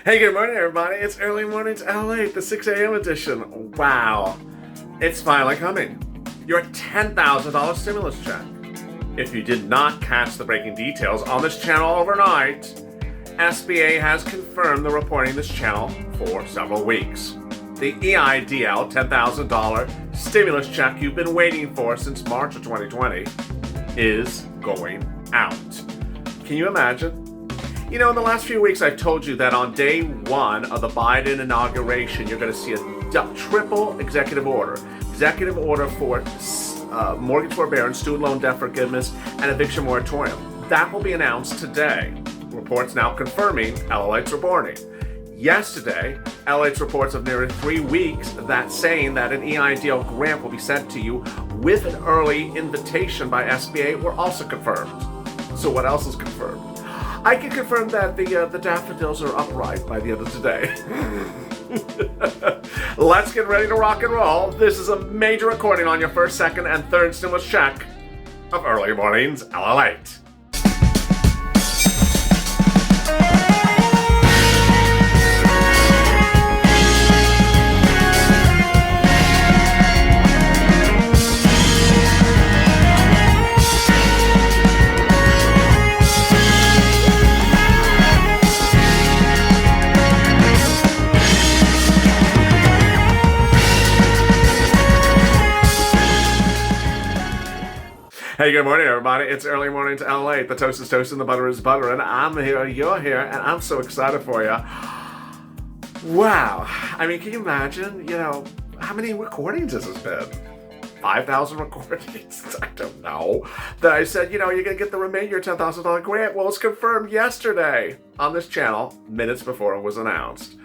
Hey, good morning, everybody. It's early mornings LATE, the 6 a.m. edition. Wow. It's finally coming. Your $10,000 stimulus check. If you did not catch the breaking details on this channel overnight, SBA has confirmed they're reporting this channel for several weeks. The EIDL $10,000 stimulus check you've been waiting for since March of 2020 is going out. Can you imagine? You know, in the last few weeks, I've told you that on day one of the Biden inauguration, you're going to see a triple executive order. Executive order for mortgage forbearance, student loan debt forgiveness, and eviction moratorium. That will be announced today. Reports now confirming LALATE's reporting. Yesterday, LALATE's reports of nearly 3 weeks that saying that an EIDL grant will be sent to you with an early invitation by SBA were also confirmed. So what else is confirmed? I can confirm that the daffodils are upright by the end of today. Let's get ready to rock and roll. This is a major recording on your first, second, and third stimulus check of Early Mornings LALATE. Hey, good morning, everybody. It's early mornings LALATE. The toast is toast and the butter is butter, and I'm here, you're here, and I'm so excited for you. Wow. I mean, can you imagine, how many recordings has this been? 5,000 recordings? I don't know. That I said, you're going to get the remainder $10,000 grant. Well, it's confirmed yesterday on this channel, minutes before it was announced.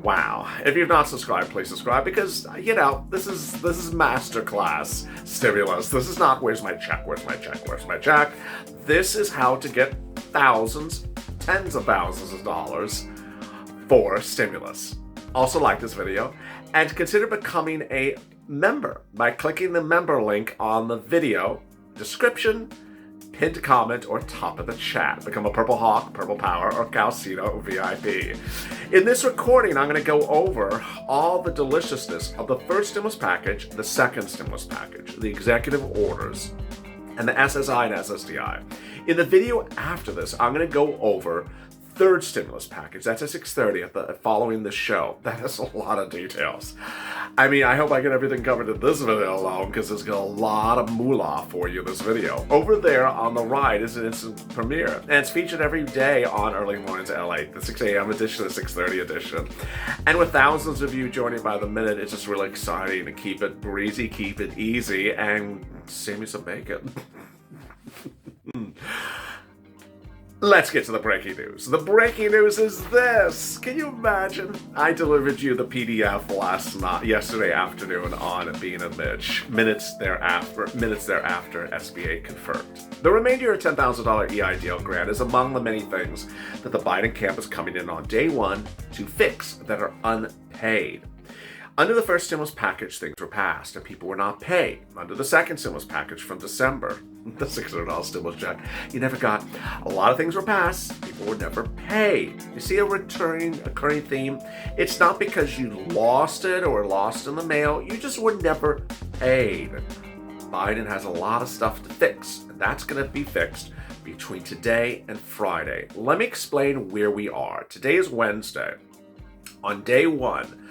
Wow. If you've not subscribed, please subscribe because, this is masterclass stimulus. This is not, where's my check, where's my check, where's my check. This is how to get thousands, tens of thousands of dollars for stimulus. Also like this video and consider becoming a member by clicking the member link on the video description, pinned comment, or top of the chat. Become a Purple Hawk, Purple Power, or Calcino VIP. In this recording, I'm going to go over all the deliciousness of the first stimulus package, the second stimulus package, the executive orders, and the SSI and SSDI. In the video after this, I'm going to go over third stimulus package. That's at 6:30 following the show. That has a lot of details. I mean, I hope I get everything covered in this video alone because there's got a lot of moolah for you in this video. Over there on the right is an instant premiere, and it's featured every day on Early Mornings LA, the 6 a.m. edition, the 6:30 edition. And with thousands of you joining by the minute, it's just really exciting to keep it breezy, keep it easy, and save me some bacon. Let's get to the breaking news. The breaking news is this. Can you imagine? I delivered you the PDF yesterday afternoon on Bean and Mitch. Minutes thereafter, SBA confirmed. The remainder of $10,000 EIDL grant is among the many things that the Biden camp is coming in on day one to fix that are unpaid. Under the first stimulus package, things were passed and people were not paid. Under the second stimulus package from December, the $600 stimulus check, you never got. A lot of things were passed, people were never paid. You see a occurring theme? It's not because you lost it or lost in the mail, you just were never paid. Biden has a lot of stuff to fix, and that's going to be fixed between today and Friday. Let me explain where we are. Today is Wednesday. On day one,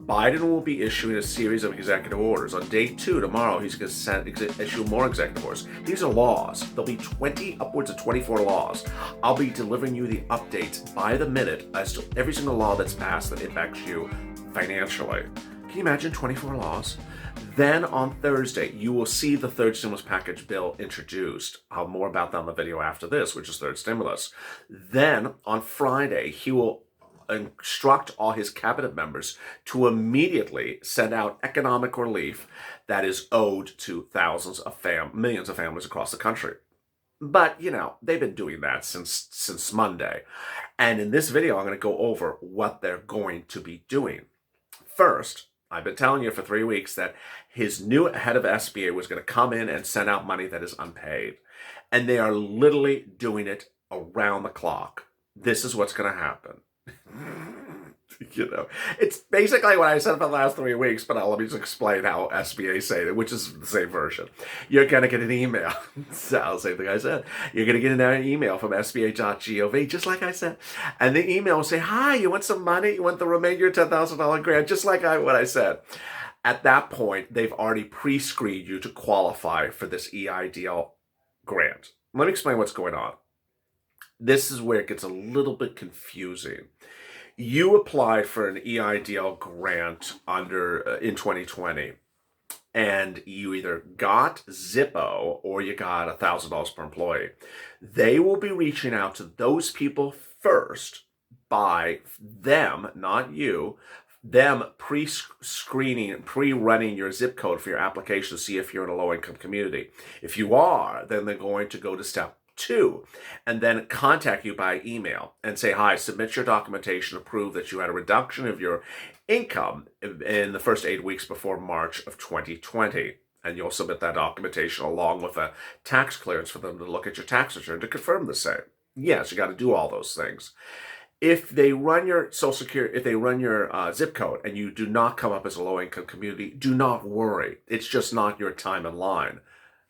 Biden will be issuing a series of executive orders. On day two, tomorrow, he's going to issue more executive orders. These are laws. There'll be upwards of 24 laws. I'll be delivering you the updates by the minute as to every single law that's passed that impacts you financially. Can you imagine 24 laws? Then on Thursday, you will see the third stimulus package bill introduced. I'll have more about that in the video after this, which is third stimulus. Then on Friday, he will instruct all his cabinet members to immediately send out economic relief that is owed to millions of families across the country. But, they've been doing that since Monday. And in this video, I'm going to go over what they're going to be doing. First, I've been telling you for 3 weeks that his new head of SBA was going to come in and send out money that is unpaid. And they are literally doing it around the clock. This is what's going to happen. It's basically what I said for the last 3 weeks, but let me just explain how SBA say it, which is the same version. You're going to get an email. So, same thing I said. You're going to get an email from SBA.gov, just like I said. And the email will say, hi, you want some money? You want the remainder $10,000 grant? Just like what I said. At that point, they've already pre-screened you to qualify for this EIDL grant. Let me explain what's going on. This is where it gets a little bit confusing. You applied for an EIDL grant in 2020, and you either got Zippo or you got $1,000 per employee. They will be reaching out to those people first by them, not you, them pre-screening, pre-running your zip code for your application to see if you're in a low-income community. If you are, then they're going to go to step 2 and then contact you by email and say, hi, submit your documentation to prove that you had a reduction of your income in the first 8 weeks before March of 2020. And you'll submit that documentation along with a tax clearance for them to look at your tax return to confirm the same. Yes, you got to do all those things. If they run your Social Security, if they run your zip code and you do not come up as a low-income community, do not worry. It's just not your time in line.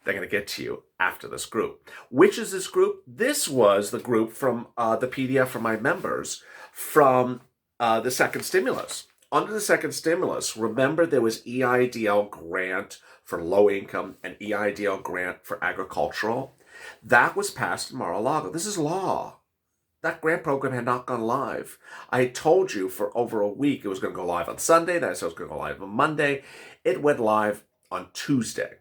They're going to get to you after this group. Which is this group? This was the group from the PDF for my members from the second stimulus. Under the second stimulus, remember there was EIDL grant for low income and EIDL grant for agricultural. That was passed in Mar-a-Lago. This is law. That grant program had not gone live. I had told you for over a week it was going to go live on Sunday. Then I said it was going to go live on Monday. It went live on Tuesday.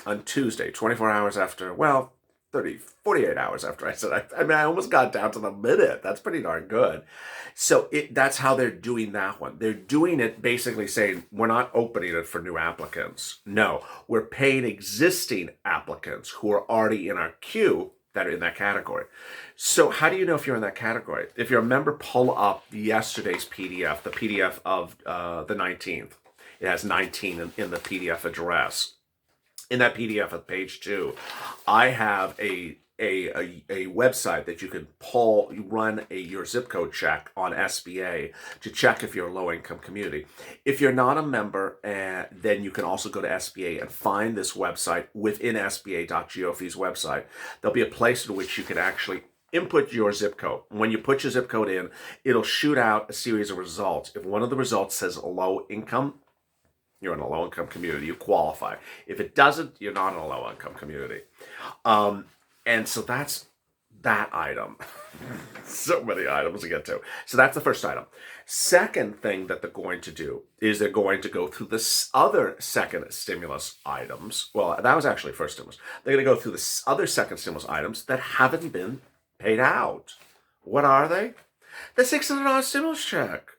On Tuesday, 24 hours after, 48 hours after I said, I almost got down to the minute. That's pretty darn good. So that's how they're doing that one. They're doing it basically saying, we're not opening it for new applicants. No, we're paying existing applicants who are already in our queue that are in that category. So how do you know if you're in that category? If you're a member, pull up yesterday's PDF, the PDF of the 19th. It has 19 in the PDF address. In that PDF at page 2, I have a website that you can run your zip code check on SBA to check if you're a low-income community. If you're not a member, then you can also go to SBA and find this website within SBA.gov's website. There'll be a place in which you can actually input your zip code. When you put your zip code in, it'll shoot out a series of results. If one of the results says low income, you're in a low-income community, you qualify. If it doesn't, you're not in a low-income community. And so that's that item. So many items to get to. So that's the first item. Second thing that they're going to do is they're going to go through this other second stimulus items. Well, that was actually first stimulus. They're going to go through the other second stimulus items that haven't been paid out. What are they? The $600 stimulus check.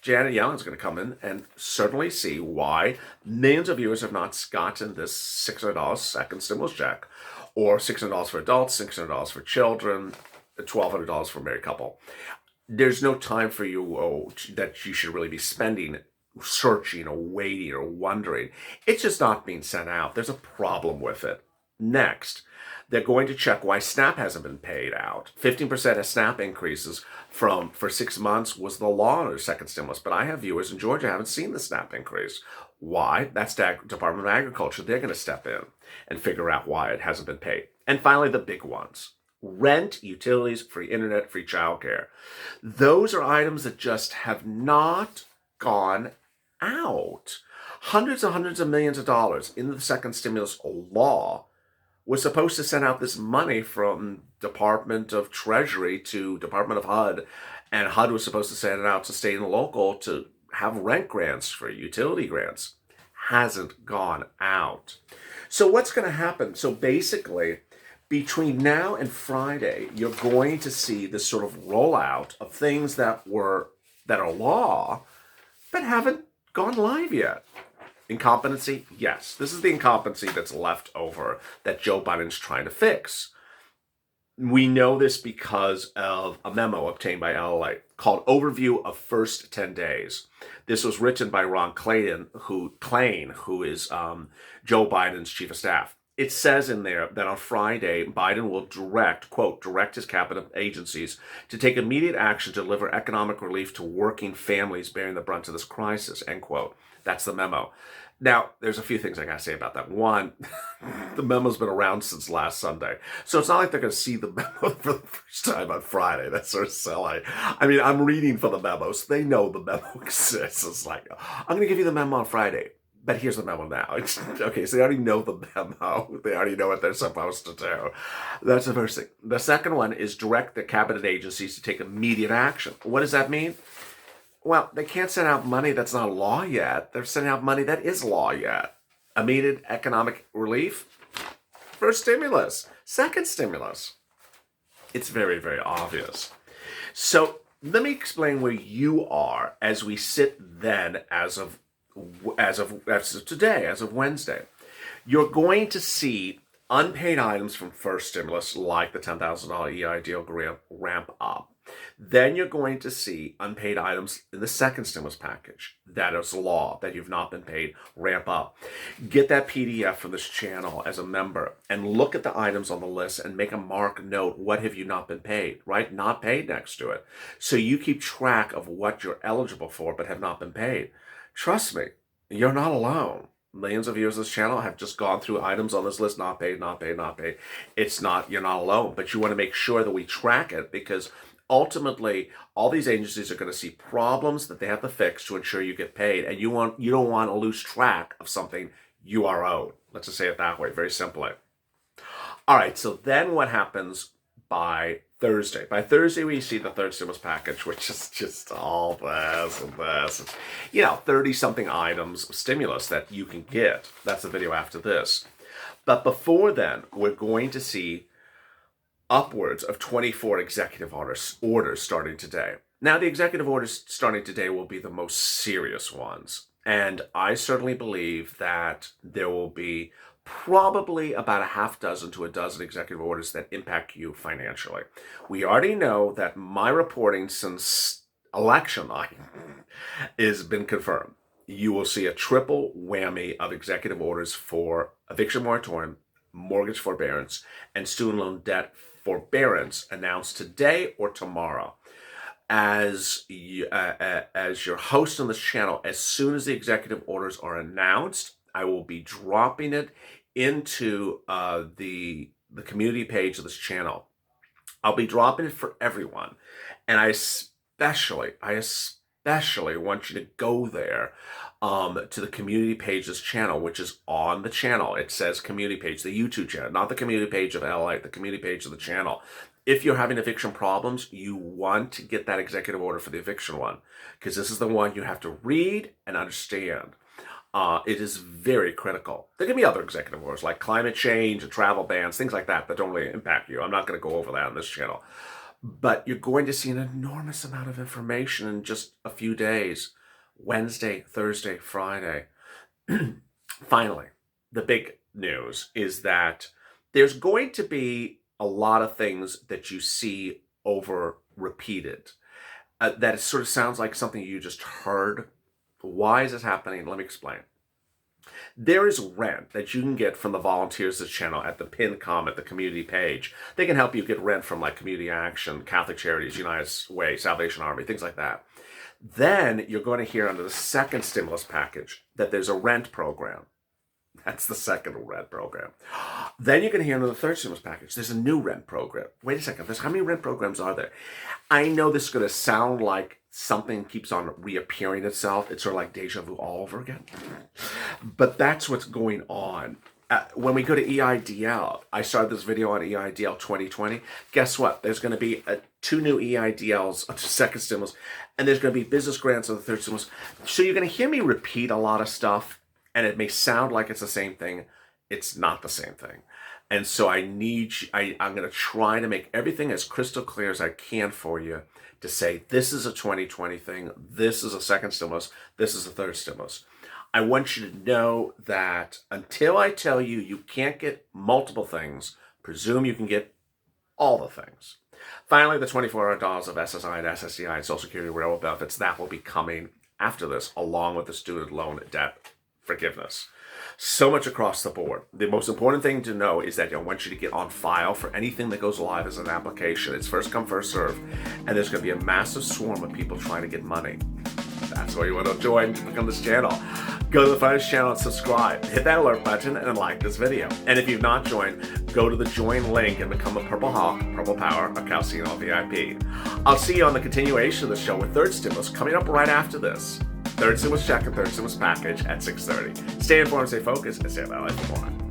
Janet Yellen's going to come in and certainly see why millions of viewers have not gotten this $600 second stimulus check, or $600 for adults, $600 for children, $1,200 for a married couple. There's no time for you that you should really be spending searching or waiting or wondering. It's just not being sent out. There's a problem with it. Next, they're going to check why SNAP hasn't been paid out. 15% of SNAP increases for 6 months was the law under second stimulus, but I have viewers in Georgia who haven't seen the SNAP increase. Why? That's the Department of Agriculture. They're going to step in and figure out why it hasn't been paid. And finally, the big ones. Rent, utilities, free internet, free childcare. Those are items that just have not gone out. Hundreds of millions of dollars in the second stimulus law was supposed to send out this money from Department of Treasury to Department of HUD, and HUD was supposed to send it out to state and local to have rent grants for utility grants. Hasn't gone out. So what's going to happen? So basically, between now and Friday, you're going to see this sort of rollout of things that are law, but haven't gone live yet. Incompetency? Yes. This is the incompetency that's left over that Joe Biden's trying to fix. We know this because of a memo obtained by LALATE called Overview of First 10 Days. This was written by Ron Klain, who is Joe Biden's chief of staff. it says in there that on Friday, Biden will direct, quote, direct his cabinet agencies to take immediate action to deliver economic relief to working families bearing the brunt of this crisis, end quote. That's the memo. Now, there's a few things I got to say about that. One, the memo's been around since last Sunday. So it's not like they're going to see the memo for the first time on Friday. That's sort of silly. I mean, I'm reading for the memo, so they know the memo exists. It's like, I'm going to give you the memo on Friday. But here's the memo now. Okay, so they already know the memo. They already know what they're supposed to do. That's the first thing. The second one is direct the cabinet agencies to take immediate action. What does that mean? Well, they can't send out money that's not law yet. They're sending out money that is law yet. Immediate economic relief. First stimulus. Second stimulus. It's very, very obvious. So let me explain where you are as we sit then as of today, as of Wednesday. You're going to see unpaid items from first stimulus, like the $10,000 EIDL grant, ramp up. Then you're going to see unpaid items in the second stimulus package. That is law, that you've not been paid, ramp up. Get that PDF from this channel as a member and look at the items on the list and make a mark note, what have you not been paid, right? Not paid next to it. So you keep track of what you're eligible for but have not been paid. Trust me, you're not alone. Millions of viewers of this channel have just gone through items on this list, not paid, not paid, not paid. You're not alone, but you want to make sure that we track it, because ultimately all these agencies are going to see problems that they have to fix to ensure you get paid, and you don't want to lose track of something you are owed. Let's just say it that way, very simply. All right, so then what happens by Thursday? By Thursday, we see the third stimulus package, which is just all this and this. 30-something items of stimulus that you can get. That's the video after this. But before then, we're going to see upwards of 24 executive orders starting today. Now, the executive orders starting today will be the most serious ones. And I certainly believe that there will be probably about a half dozen to a dozen executive orders that impact you financially. We already know that my reporting since election night has been confirmed. You will see a triple whammy of executive orders for eviction moratorium, mortgage forbearance, and student loan debt forbearance announced today or tomorrow. As your host on this channel, as soon as the executive orders are announced, I will be dropping it into the community page of this channel. I'll be dropping it for everyone, and I especially want you to go there to the community page of this channel, which is on the channel. It says community page, the YouTube channel, not the community page of LALATE, the community page of the channel. If you're having eviction problems, you want to get that executive order for the eviction one, because this is the one you have to read and understand. It is very critical. There can be other executive orders like climate change and travel bans, things like that don't really impact you. I'm not going to go over that on this channel. But you're going to see an enormous amount of information in just a few days. Wednesday, Thursday, Friday. Finally, the big news is that there's going to be a lot of things that you see over repeated. That it sort of sounds like something you just heard. Why is this happening? Let me explain. There is rent that you can get from the volunteers of this channel at the pinned comment, the community page. They can help you get rent from like Community Action, Catholic Charities, United Way, Salvation Army, things like that. Then you're going to hear under the second stimulus package that there's a rent program. That's the second rent program. Then you can hear under the third stimulus package, there's a new rent program. Wait a second, how many rent programs are there? I know this is going to sound like something keeps on reappearing itself. It's sort of like deja vu all over again. But that's what's going on. When we go to EIDL, I started this video on EIDL 2020. Guess what? There's going to be 2 new EIDLs, a second stimulus, and there's going to be business grants on the third stimulus. So you're going to hear me repeat a lot of stuff, and it may sound like it's the same thing. It's not the same thing. And so I'm going to try to make everything as crystal clear as I can for you to say, this is a 2020 thing, this is a second stimulus, this is a third stimulus. I want you to know that until I tell you you can't get multiple things, presume you can get all the things. Finally, the $2,400 of SSI and SSDI and Social Security railroad benefits, that will be coming after this, along with the student loan debt forgiveness. So much across the board. The most important thing to know is that I want you to get on file for anything that goes live as an application. It's first come, first serve. And there's going to be a massive swarm of people trying to get money. That's why you want to join to become this channel. Go to the Finance channel and subscribe. Hit that alert button and like this video. And if you've not joined, go to the join link and become a Purple Hawk, Purple Power, or Calcino VIP. I'll see you on the continuation of the show with third stimulus coming up right after this. Third stimulus check and third stimulus package at 6:30. Stay informed, stay focused, and stay LALATE for more.